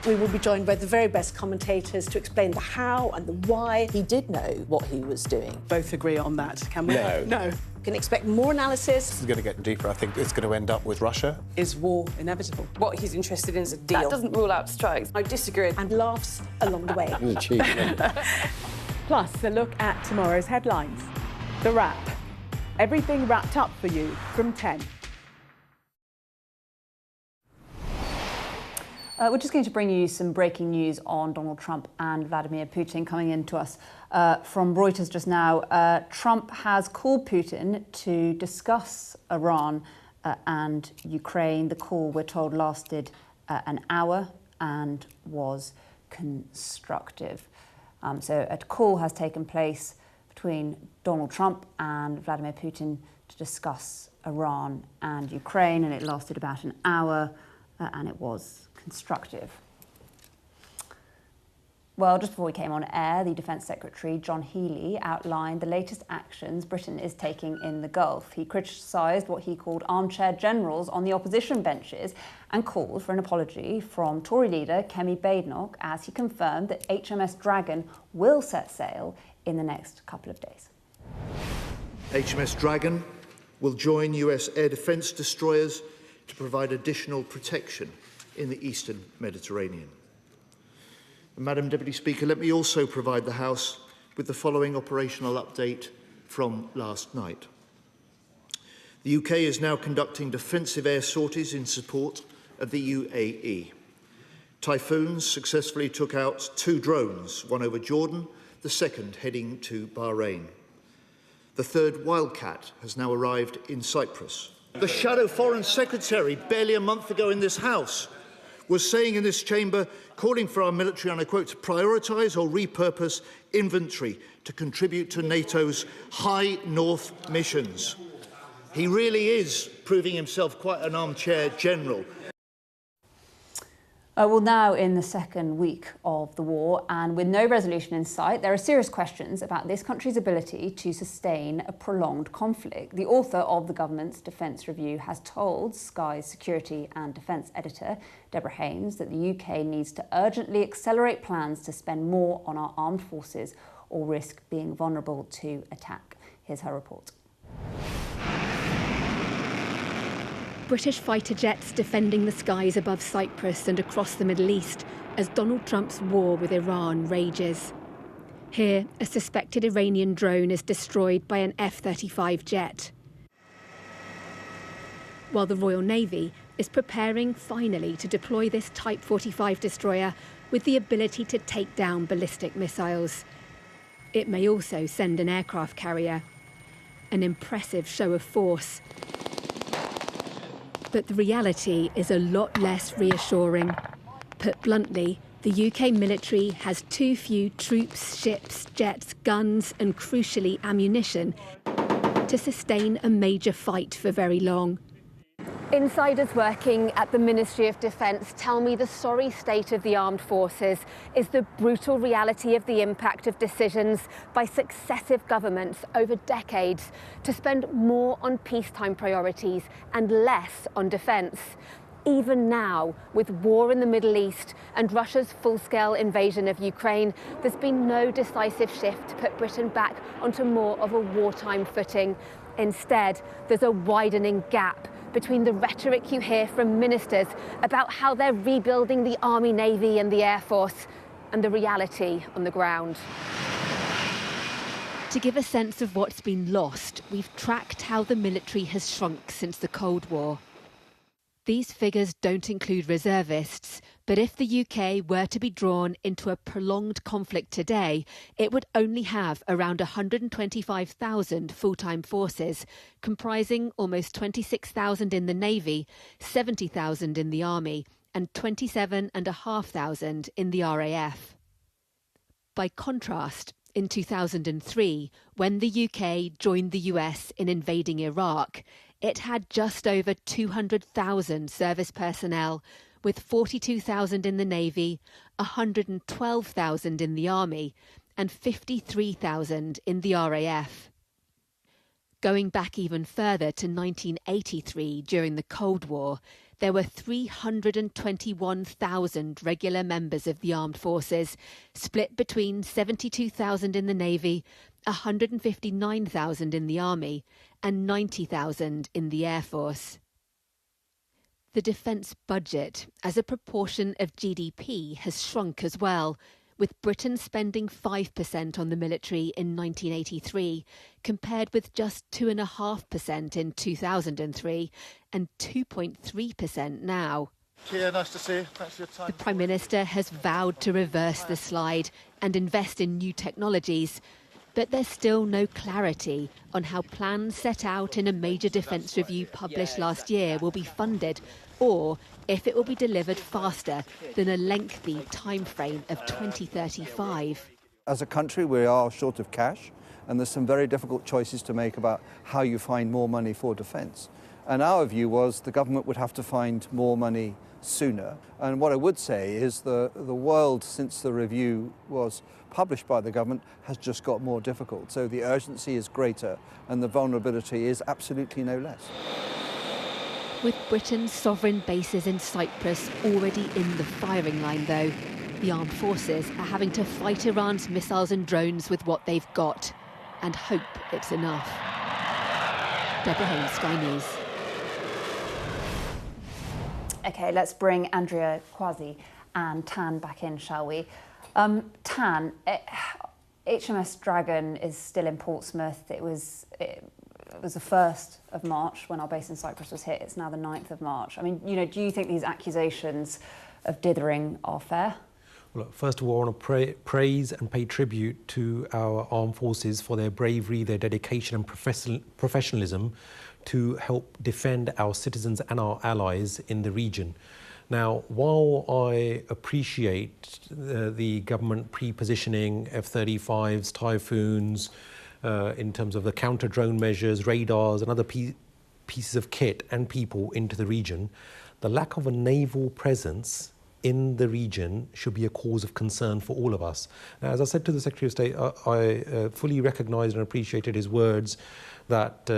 Speaker 23: We will be joined by the very best commentators to explain the how and the why. He did know what he was doing. Both agree on that, can we?
Speaker 22: No.
Speaker 23: No. Can expect more analysis.
Speaker 22: This is going to get deeper. I think it's going to end up with Russia.
Speaker 23: Is war inevitable? What he's interested in is a deal.
Speaker 9: That doesn't rule out strikes.
Speaker 23: I disagree. And laughs along the way.
Speaker 22: Cheap.
Speaker 24: Plus, a look at tomorrow's headlines. The Wrap. Everything wrapped up for you from 10.
Speaker 1: We're just going to bring you some breaking news on Donald Trump and Vladimir Putin coming in to us from Reuters just now. Trump has called Putin to discuss Iran and Ukraine. The call, we're told, lasted an hour and was constructive. So a call has taken place between Donald Trump and Vladimir Putin to discuss Iran and Ukraine, and it lasted about an hour and it was constructive. Well, just before we came on air, the Defence Secretary, John Healey, outlined the latest actions Britain is taking in the Gulf. He criticised what he called armchair generals on the opposition benches and called for an apology from Tory leader Kemi Badenoch as he confirmed that HMS Dragon will set sail in the next couple of days.
Speaker 25: HMS Dragon will join US air defence destroyers to provide additional protection in the Eastern Mediterranean. And Madam Deputy Speaker, let me also provide the House with the following operational update from last night. The UK is now conducting defensive air sorties in support of the UAE. Typhoons successfully took out 2 drones, one over Jordan, the second heading to Bahrain. The third Wildcat has now arrived in Cyprus. The Shadow Foreign Secretary, barely a month ago in this House, was saying in this chamber, calling for our military, and I quote, to prioritise or repurpose inventory to contribute to NATO's High North missions. He really is proving himself quite an armchair general.
Speaker 1: Well, now in the second week of the war and with no resolution in sight, there are serious questions about this country's ability to sustain a prolonged conflict. The author of the government's defence review has told Sky's security and defence editor, Deborah Haynes, that the UK needs to urgently accelerate plans to spend more on our armed forces or risk being vulnerable to attack. Here's her report.
Speaker 26: British fighter jets defending the skies above Cyprus and across the Middle East as Donald Trump's war with Iran rages. Here, a suspected Iranian drone is destroyed by an F-35 jet, while the Royal Navy is preparing finally to deploy this Type 45 destroyer with the ability to take down ballistic missiles. It may also send an aircraft carrier. An impressive show of force. But the reality is a lot less reassuring. Put bluntly, the UK military has too few troops, ships, jets, guns and, crucially, ammunition to sustain a major fight for very long. Insiders working at the Ministry of Defence tell me the sorry state of the armed forces is the brutal reality of the impact of decisions by successive governments over decades to spend more on peacetime priorities and less on defence. Even now, with war in the Middle East and Russia's full-scale invasion of Ukraine, there's been no decisive shift to put Britain back onto more of a wartime footing. Instead, there's a widening gap between the rhetoric you hear from ministers about how they're rebuilding the Army, Navy and the Air Force and the reality on the ground. To give a sense of what's been lost, we've tracked how the military has shrunk since the Cold War. These figures don't include reservists, but if the UK were to be drawn into a prolonged conflict today, it would only have around 125,000 full-time forces, comprising almost 26,000 in the Navy, 70,000 in the Army, and 27,500 in the RAF. By contrast, in 2003, when the UK joined the US in invading Iraq, it had just over 200,000 service personnel, with 42,000 in the Navy, 112,000 in the Army, and 53,000 in the RAF. Going back even further to 1983, during the Cold War, there were 321,000 regular members of the armed forces, split between 72,000 in the Navy, 159,000 in the Army, and 90,000 in the Air Force. The defence budget, as a proportion of GDP, has shrunk as well, with Britain spending 5% on the military in 1983, compared with just 2.5% in 2003 and 2.3% now.
Speaker 25: Kia, nice to see you. Thanks for your time.
Speaker 26: The Prime Minister has vowed to reverse the slide and invest in new technologies, but there's still no clarity on how plans set out in a major defence review published last year will be funded, or if it will be delivered faster than a lengthy timeframe of 2035.
Speaker 2: As a country, we are short of cash, and there's some very difficult choices to make about how you find more money for defence. And our view was the government would have to find more money sooner. And what I would say is the world, since the review was published by the government, has just got more difficult. So the urgency is greater and the vulnerability is absolutely no less.
Speaker 26: With Britain's sovereign bases in Cyprus already in the firing line, though, the armed forces are having to fight Iran's missiles and drones with what they've got and hope it's enough. Deborah Haynes, Sky News.
Speaker 1: OK, let's bring Andrea Kwasi and Tan back in, shall we? Tan, HMS Dragon is still in Portsmouth. It was the 1st of March when our base in Cyprus was hit. It's now the 9th of March. I mean, do you think these accusations of dithering are fair?
Speaker 3: Well, look, first of all, I want to praise and pay tribute to our armed forces for their bravery, their dedication and professionalism to help defend our citizens and our allies in the region. Now, while I appreciate the government pre-positioning F-35s, Typhoons, in terms of the counter-drone measures, radars and other pieces of kit and people into the region, the lack of a naval presence in the region should be a cause of concern for all of us. Now, as I said to the Secretary of State, I fully recognised and appreciated his words that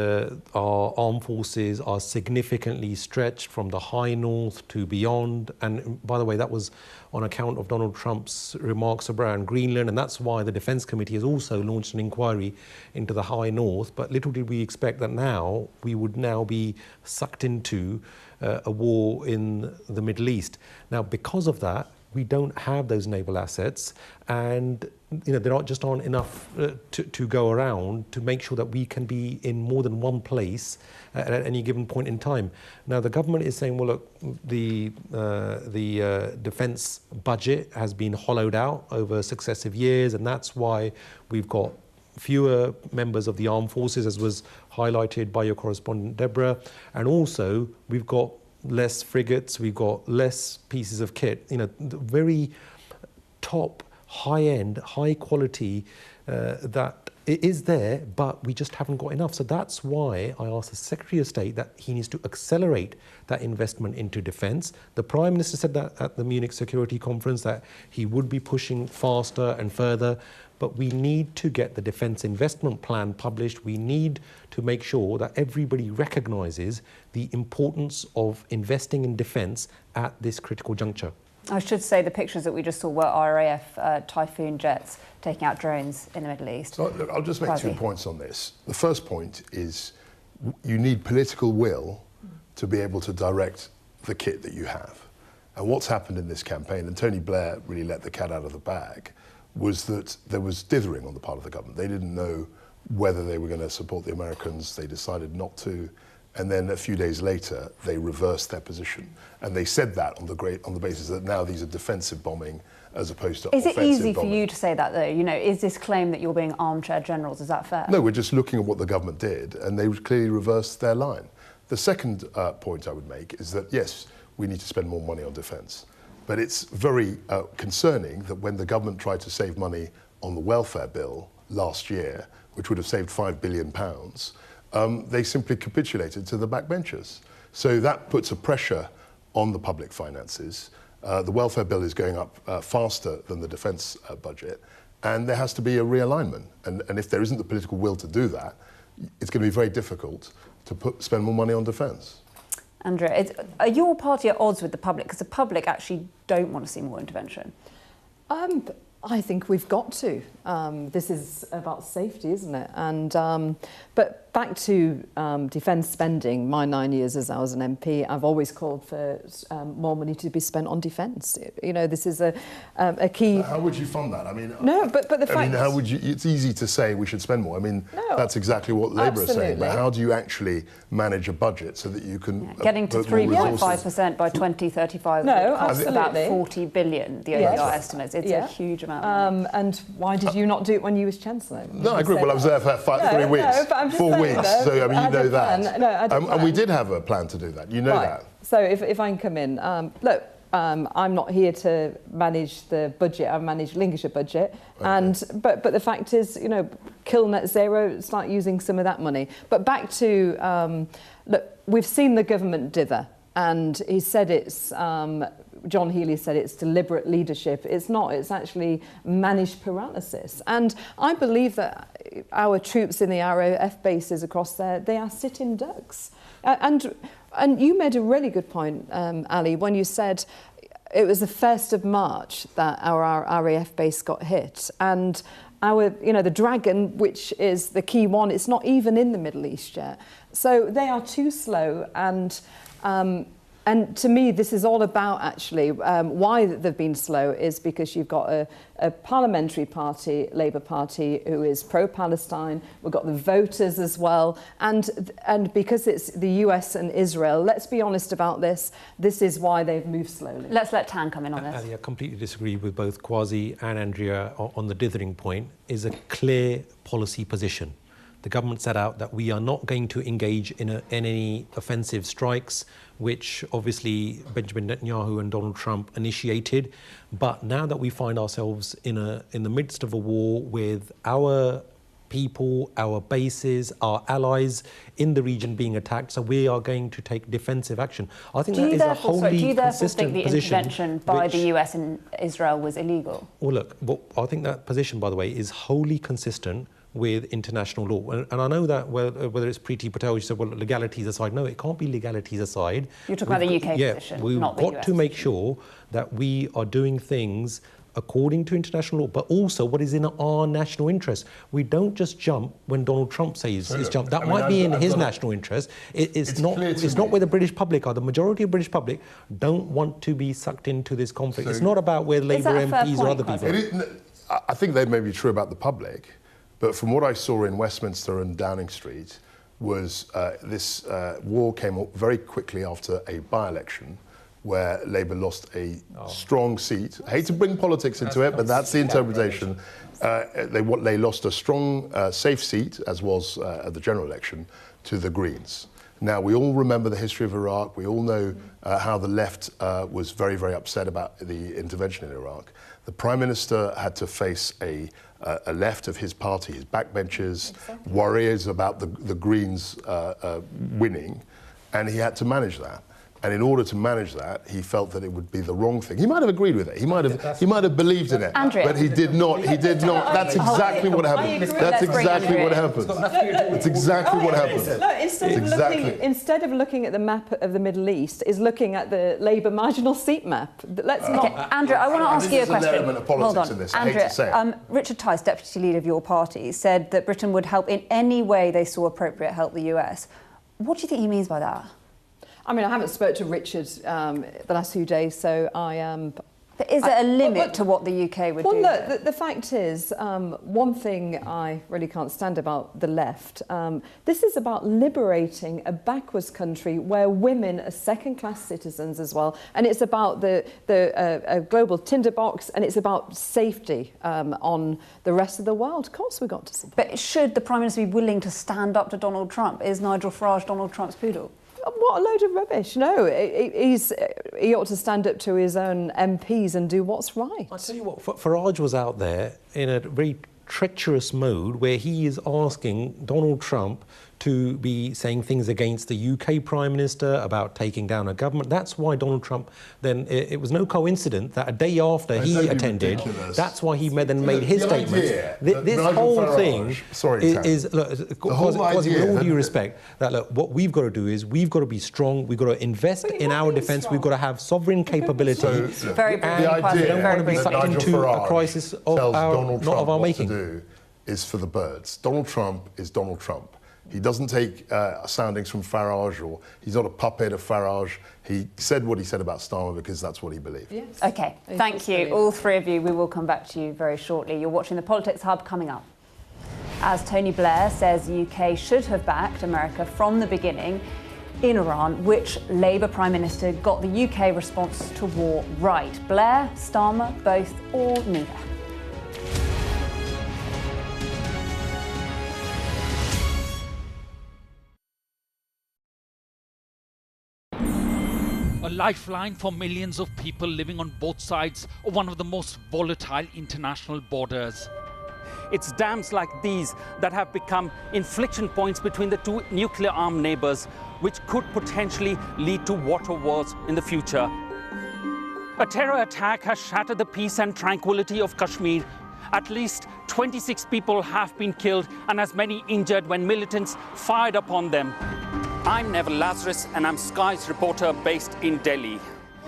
Speaker 3: our armed forces are significantly stretched from the high north to beyond. And by the way, that was on account of Donald Trump's remarks around Greenland, and that's why the Defence Committee has also launched an inquiry into the high north. But little did we expect that now we would now be sucked into a war in the Middle East. Now, because of that, we don't have those naval assets, and there aren't enough to go around to make sure that we can be in more than one place at any given point in time. Now, the government is saying, well, look, the defence budget has been hollowed out over successive years, and that's why we've got fewer members of the armed forces, as was highlighted by your correspondent Deborah, and also we've got less frigates, we've got less pieces of kit. The very top high-end, high-quality that it is there, but we just haven't got enough. So that's why I asked the Secretary of State that he needs to accelerate that investment into defence. The Prime Minister said that at the Munich Security Conference, that he would be pushing faster and further, but we need to get the defence investment plan published. We need to make sure that everybody recognises the importance of investing in defence at this critical juncture.
Speaker 1: I should say the pictures that we just saw were RAF Typhoon jets taking out drones in the Middle East.
Speaker 4: So, look, I'll just make 2 points on this. The first point is you need political will to be able to direct the kit that you have. And what's happened in this campaign, and Tony Blair really let the cat out of the bag, was that there was dithering on the part of the government. They didn't know whether they were going to support the Americans. They decided not to. And then a few days later, they reversed their position. And they said that on the basis that now these are defensive bombing as opposed to offensive bombing. Is it easy
Speaker 1: for you to say that, though? You know, is this claim that you're being armchair generals, is that fair?
Speaker 4: No, we're just looking at what the government did, and they clearly reversed their line. The second point I would make is that, yes, we need to spend more money on defence. But it's very concerning that when the government tried to save money on the welfare bill last year, which would have saved £5 billion, they simply capitulated to the backbenchers. So that puts a pressure on the public finances. The welfare bill is going up faster than the defence budget, and there has to be a realignment. And if there isn't the political will to do that, it's going to be very difficult to spend more money on defence.
Speaker 1: Andrea, are your party at odds with the public? Because the public actually don't want to see more intervention.
Speaker 5: I think we've got to. This is about safety, isn't it? And but back to defence spending, my 9 years as I was an MP, I've always called for more money to be spent on defence. You know, this is a key...
Speaker 4: But how would you fund that? I mean...
Speaker 5: No, but the fact...
Speaker 4: I mean, how would you... It's easy to say we should spend more. I mean, that's exactly what Labour is saying. But how do you actually manage a budget so that you can...
Speaker 1: Getting to 3.5% by 2035 would cost about 40 billion, the OER estimates. It's a huge amount of money.
Speaker 5: And why did you not do it when you was Chancellor?
Speaker 4: No, I agree. Well, I was there for 3 weeks.
Speaker 5: No, but I'm just
Speaker 4: 4 weeks. So, I mean, you know that.
Speaker 5: No, I didn't
Speaker 4: and we did have a plan to do that. You know that.
Speaker 5: So if I can come in, look, I'm not here to manage the budget. I manage Lincolnshire budget, but the fact is, you know, kill net zero. Start using some of that money. But back to look, we've seen the government dither, and he said it's. John Healey said it's deliberate leadership. It's not. It's actually managed paralysis. And I believe that our troops in the RAF bases across there, they are sitting ducks. And you made a really good point, Ali, when you said it was the 1st of March that our RAF base got hit. And our, you know, the Dragon, which is the key one, it's not even in the Middle East yet. So they are too slow. And to me, this is all about, actually, why they've been slow is because you've got a parliamentary party, Labour Party, who is pro-Palestine. We've got the voters as well. And because it's the US and Israel, let's be honest about this, this is why they've moved slowly.
Speaker 1: Let's let Tan come in on this.
Speaker 3: Ali, I completely disagree with both Kwasi and Andrea on the dithering point. Is a clear policy position. The government set out that we are not going to engage in any offensive strikes, which obviously Benjamin Netanyahu and Donald Trump initiated. But now that we find ourselves in the midst of a war with our people, our bases, our allies in the region being attacked, so we are going to take defensive action. I think that is a wholly consistent position. Do you therefore think the intervention by the US and Israel was illegal? Well, look, I think that position, by the way, is wholly consistent with international law. And I know that whether it's Preeti Patel, you said, well, legalities aside. No, it can't be legalities aside. You're talking about the UK position, we've not the US. We've got to make sure that we are doing things according to international law, but also what is in our national interest. We don't just jump when Donald Trump says it's jump. That might be in his national interest. It's not where the British public are. The majority of British public don't want to be sucked into this conflict. It's not about where Labour MPs or other people.
Speaker 4: I think that may be true about the public. But from what I saw in Westminster and Downing Street was this war came up very quickly after a by-election where Labour lost a strong seat. I hate to bring politics into it, but that's the interpretation. They lost a strong, safe seat, as was at the general election, to the Greens. Now, we all remember the history of Iraq. We all know how the left was very, very upset about the intervention in Iraq. The Prime Minister had to face a left of his party, his backbenchers, worries about the Greens winning, and he had to manage that. And in order to manage that, he felt that it would be the wrong thing. He might have agreed with it. He might have believed in it.
Speaker 1: Andrea.
Speaker 4: But he did not. He did not. That's exactly what happened. That's exactly what happened. That's exactly what happened.
Speaker 5: No, instead of looking at the map of the Middle East, is looking at the Labour marginal seat map. Let's not.
Speaker 1: Okay, Andrea, I want to ask you a question.
Speaker 4: There's an element of politics in this. I hate to say it.
Speaker 1: Richard Tice, deputy leader of your party, said that Britain would help in any way they saw appropriate help the US. What do you think he means by that?
Speaker 5: I mean, I haven't spoke to Richard the last few days, so I am...
Speaker 1: But is there a limit to what the UK would do?
Speaker 5: Well, look, the fact is, one thing I really can't stand about the left, this is about liberating a backwards country where women are second-class citizens as well, and it's about the global tinderbox, and it's about safety on the rest of the world. Of course we've got to support.
Speaker 1: But should the Prime Minister be willing to stand up to Donald Trump? Is Nigel Farage Donald Trump's poodle?
Speaker 5: What a load of rubbish. No, he ought to stand up to his own MPs and do what's right.
Speaker 3: I'll tell you what, Farage was out there in a very treacherous mode where he is asking Donald Trump to be saying things against the UK Prime Minister about taking down a government. That's why Donald Trump then, it was no coincidence that a day after he attended, that's why he then made his statements. This whole thing is, look, with all due respect, that look, what we've got to do is we've got to be strong, we've got to invest in our defence, we've got to have sovereign capability.
Speaker 1: Very briefly,
Speaker 4: the idea
Speaker 3: don't want to be sucked into a crisis of our making.
Speaker 4: To do is for the birds. Donald Trump is Donald Trump. He doesn't take soundings from Farage, or he's not a puppet of Farage. He said what he said about Starmer because that's what he believed.
Speaker 5: Yes.
Speaker 1: OK, thank you, all three of you. We will come back to you very shortly. You're watching the Politics Hub coming up. As Tony Blair says the UK should have backed America from the beginning in Iran, which Labour Prime Minister got the UK response to war right. Blair, Starmer, both or neither?
Speaker 6: A lifeline for millions of people living on both sides of one of the most volatile international borders.
Speaker 7: It's dams like these that have become inflection points between the two nuclear-armed neighbors, which could potentially lead to water wars in the future. A terror attack has shattered the peace and tranquility of Kashmir. At least 26 people have been killed and as many injured when militants fired upon them. I'm Neville Lazarus and I'm Sky's reporter based in Delhi.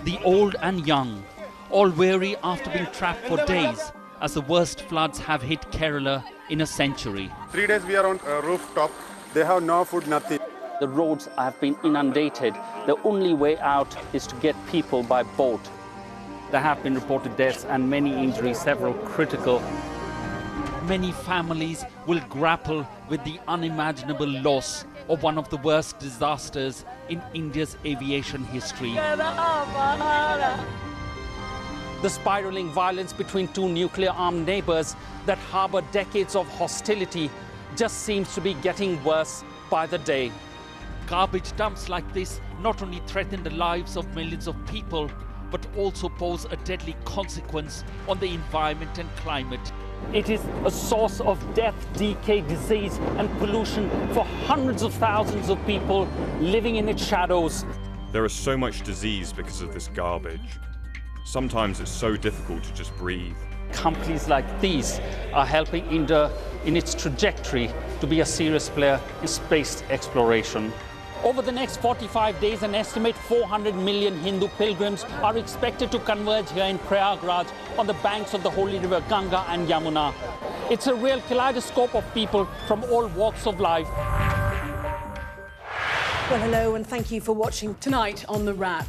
Speaker 6: The old and young, all weary after being trapped for days as the worst floods have hit Kerala in a century.
Speaker 8: 3 days we are on a rooftop. They have no food, nothing.
Speaker 7: The roads have been inundated. The only way out is to get people by boat. There have been reported deaths and many injuries, several critical.
Speaker 6: Many families will grapple with the unimaginable loss of one of the worst disasters in India's aviation history.
Speaker 7: The spiraling violence between two nuclear-armed neighbors that harbor decades of hostility just seems to be getting worse by the day.
Speaker 6: Garbage dumps like this not only threaten the lives of millions of people, but also pose a deadly consequence on the environment and climate.
Speaker 7: It is a source of death, decay, disease and pollution for hundreds of thousands of people living in its shadows.
Speaker 10: There is so much disease because of this garbage. Sometimes it's so difficult to just breathe.
Speaker 7: Companies like these are helping India in its trajectory to be a serious player in space exploration. Over the next 45 days, an estimated 400 million Hindu pilgrims are expected to converge here in Prayagraj on the banks of the holy river Ganga and Yamuna. It's a real kaleidoscope of people from all walks of life.
Speaker 23: Well, hello, and thank you for watching tonight on The Wrap.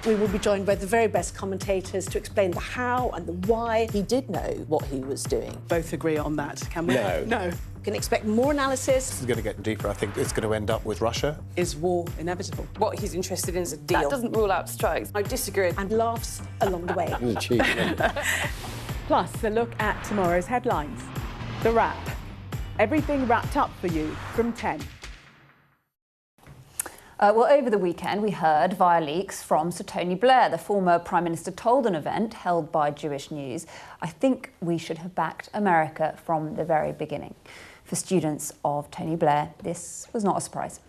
Speaker 23: We will be joined by the very best commentators to explain the how and the why he did know what he was doing.
Speaker 24: Both agree on that, can we?
Speaker 22: No.
Speaker 24: No.
Speaker 23: Can expect more analysis.
Speaker 22: This is going to get deeper. I think it's going to end up with Russia.
Speaker 24: Is war inevitable?
Speaker 11: What he's interested in is a deal.
Speaker 23: That
Speaker 11: doesn't rule out strikes. I disagree.
Speaker 23: And laughs along the way.
Speaker 24: Plus, a look at tomorrow's headlines. The Wrap. Everything wrapped up for you from 10.
Speaker 1: Well, over the weekend, we heard via leaks from Sir Tony Blair. The former Prime Minister told an event held by Jewish News, "I think we should have backed America from the very beginning." For students of Tony Blair, this was not a surprise.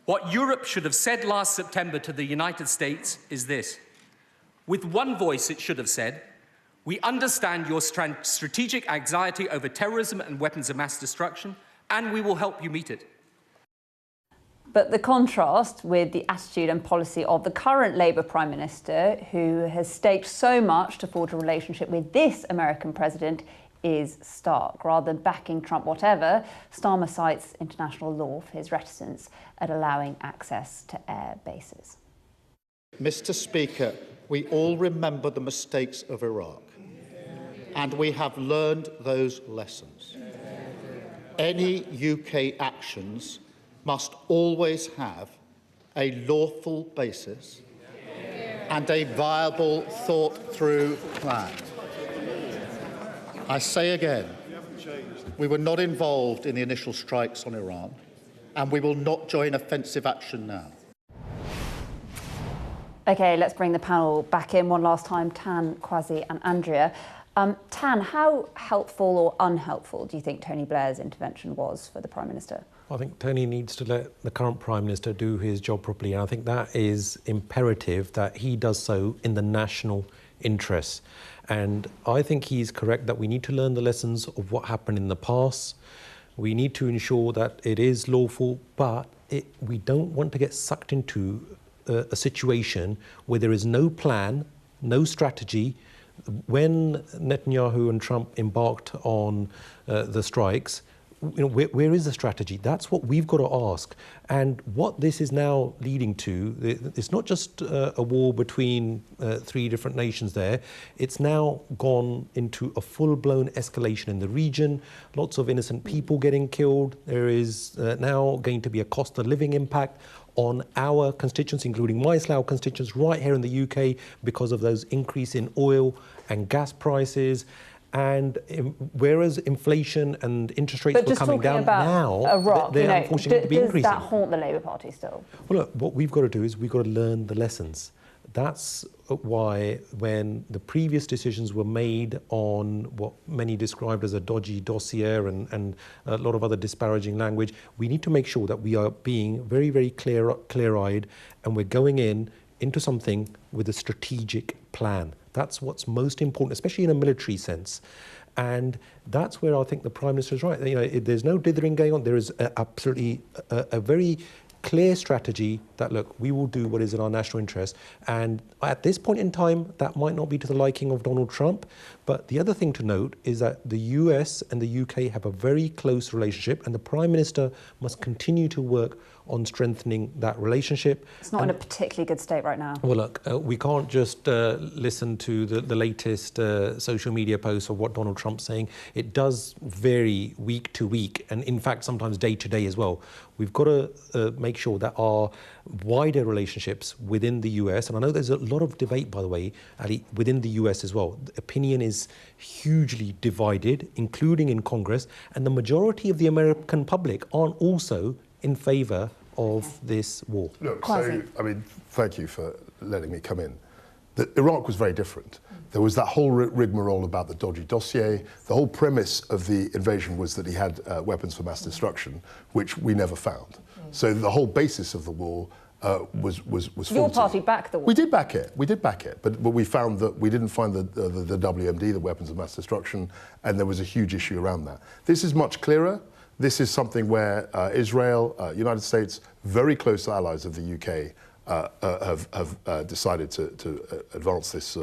Speaker 12: What Europe should have said last September to the United States is this. With one voice, it should have said, "We understand your strategic anxiety over terrorism and weapons of mass destruction, and we will help you meet it."
Speaker 1: But the contrast with the attitude and policy of the current Labour Prime Minister, who has staked so much to forge a relationship with this American president, is stark. Rather than backing Trump whatever, Starmer cites international law for his reticence at allowing access to air bases.
Speaker 25: Mr. Speaker, we all remember the mistakes of Iraq, and we have learned those lessons. Any UK actions must always have a lawful basis and a viable, thought-through plan. I say again, we were not involved in the initial strikes on Iran, and we will not join offensive action now.
Speaker 1: OK, let's bring the panel back in one last time. Tan, Kwasi and Andrea. Tan, how helpful or unhelpful do you think Tony Blair's intervention was for the Prime Minister?
Speaker 3: I think Tony needs to let the current Prime Minister do his job properly, and I think that is imperative that he does so in the national interests. And I think he's correct that we need to learn the lessons of what happened in the past. We need to ensure that it is lawful, but we don't want to get sucked into a situation where there is no plan, no strategy. When Netanyahu and Trump embarked on the strikes, where is the strategy? That's what we've got to ask. And what this is now leading to, it's not just a war between three different nations there. It's now gone into a full-blown escalation in the region. Lots of innocent people getting killed. There is now going to be a cost of living impact on our constituents, including my Slough constituents right here in the UK, because of those increase in oil and gas prices. And whereas inflation and interest rates were coming down now,
Speaker 1: Iraq,
Speaker 3: they're unfortunately going to be increasing.
Speaker 1: Does that haunt the Labour Party still?
Speaker 3: Well, look, what we've got to do is we've got to learn the lessons. That's why when the previous decisions were made on what many described as a dodgy dossier and a lot of other disparaging language, we need to make sure that we are being very, very clear-eyed, and we're going into something with a strategic plan. That's what's most important, especially in a military sense. And that's where I think the Prime Minister is right. There's no dithering going on. There is absolutely a very clear strategy that, look, we will do what is in our national interest. And at this point in time, that might not be to the liking of Donald Trump. But the other thing to note is that the US and the UK have a very close relationship, and the Prime Minister must continue to work on strengthening that relationship.
Speaker 1: It's not in a particularly good state right now.
Speaker 3: Well, look, we can't just listen to the latest social media posts of what Donald Trump's saying. It does vary week to week, and in fact, sometimes day to day as well. We've got to make sure that our wider relationships within the US, and I know there's a lot of debate, by the way, Ali, within the US as well. The opinion is hugely divided, including in Congress, and the majority of the American public aren't also in favour of this war.
Speaker 4: Look, so, I mean, thank you for letting me come in. Iraq was very different. There was that whole rigmarole about the dodgy dossier. The whole premise of the invasion was that he had weapons for mass destruction, which we never found. So the whole basis of the war was faulty.
Speaker 1: Your party backed the war.
Speaker 4: We did back it. We did back it. But we found that we didn't find the WMD, the weapons of mass destruction, and there was a huge issue around that. This is much clearer. This is something where Israel, United States, very close allies of the UK, have decided to advance this,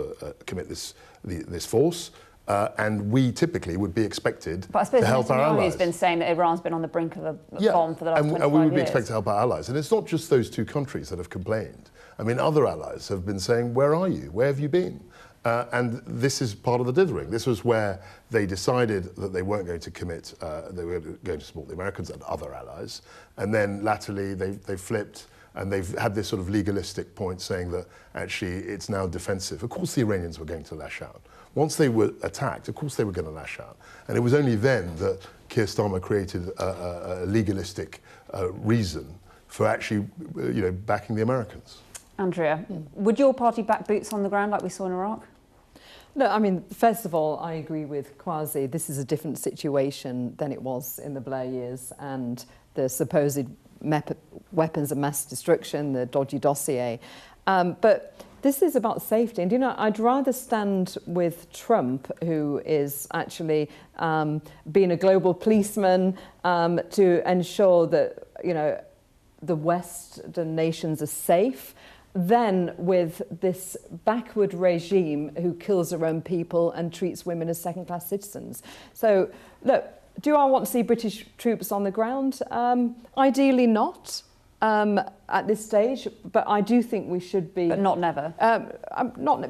Speaker 4: commit this force, and we typically would be expected to help our allies.
Speaker 1: But I suppose Netanyahu's been saying that Iran's been on the brink of a bomb for the last 25 years.
Speaker 4: And we would be expected to help our allies. And it's not just those two countries that have complained. I mean, other allies have been saying, where are you? Where have you been? And this is part of the dithering. This was where they decided that they weren't going to commit, they were going to support the Americans and other allies. And then latterly they flipped, and they've had this sort of legalistic point saying that actually it's now defensive. Of course the Iranians were going to lash out. Once they were attacked, of course they were going to lash out. And it was only then that Keir Starmer created a legalistic reason for actually, backing the Americans.
Speaker 1: Andrea, would your party back boots on the ground like we saw in Iraq?
Speaker 5: No, I mean, first of all, I agree with Kwasi. This is a different situation than it was in the Blair years, and the supposed weapons of mass destruction, the dodgy dossier. But this is about safety. And, I'd rather stand with Trump, who is actually being a global policeman to ensure that, the Western nations are safe, than with this backward regime who kills their own people and treats women as second-class citizens. So, look, do I want to see British troops on the ground? Ideally not at this stage, but I do think we should be...
Speaker 1: But not never?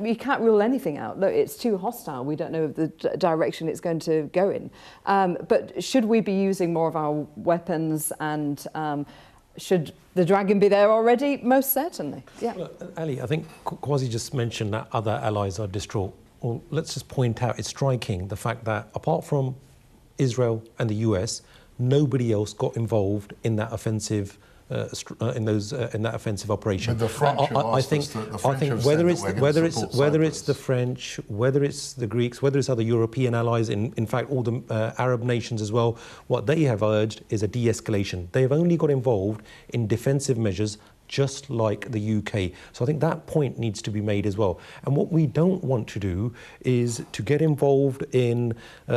Speaker 5: You can't rule anything out. Look, it's too hostile. We don't know the direction it's going to go in. But should we be using more of our weapons, and should the dragon be there already? Most certainly, yeah.
Speaker 3: Well, Ali, I think Kwasi just mentioned that other allies are distraught. Well, let's just point out, it's striking, the fact that apart from Israel and the US, nobody else got involved in that offensive in that offensive operation.
Speaker 4: But the French
Speaker 3: I think whether it's the French, whether it's the Greeks, whether it's other European allies, in fact all the Arab nations as well, what they have urged is a de-escalation. They have only got involved in defensive measures, just like the UK. So I think that point needs to be made as well. And what we don't want to do is to get involved in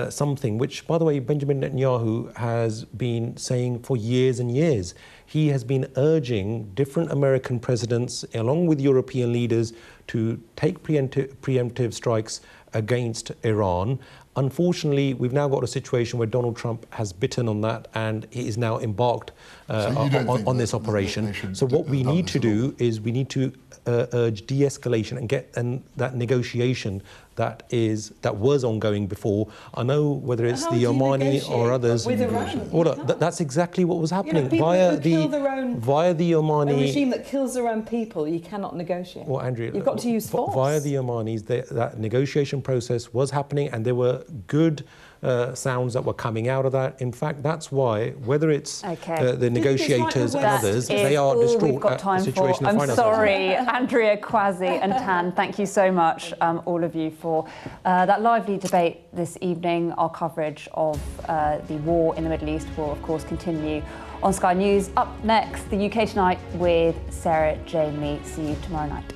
Speaker 3: something which, by the way, Benjamin Netanyahu has been saying for years and years. He has been urging different American presidents, along with European leaders, to take preemptive strikes against Iran. Unfortunately, we've now got a situation where Donald Trump has bitten on that, and he is now embarked on this operation. So what we need to do is we need to urge de-escalation and get that negotiation that was ongoing before. I know whether it's the Omani or others.
Speaker 5: With Iran?
Speaker 3: Well, that's exactly what was happening
Speaker 5: via the
Speaker 3: Omani.
Speaker 5: A regime that kills their own people, you cannot negotiate.
Speaker 3: Well, Andrea,
Speaker 5: you've got to use force.
Speaker 3: Via the Omanis, that negotiation process was happening, and there were good sounds that were coming out of that. In fact, that's why, whether it's the negotiators and others, they are distraught at the situation they find ourselves in.
Speaker 1: I'm sorry, Andrea, Kwasi and Tan, thank you so much, all of you, for that lively debate this evening. Our coverage of the war in the Middle East will, of course, continue on Sky News. Up next, the UK Tonight with Sarah Jane Lee. See you tomorrow night.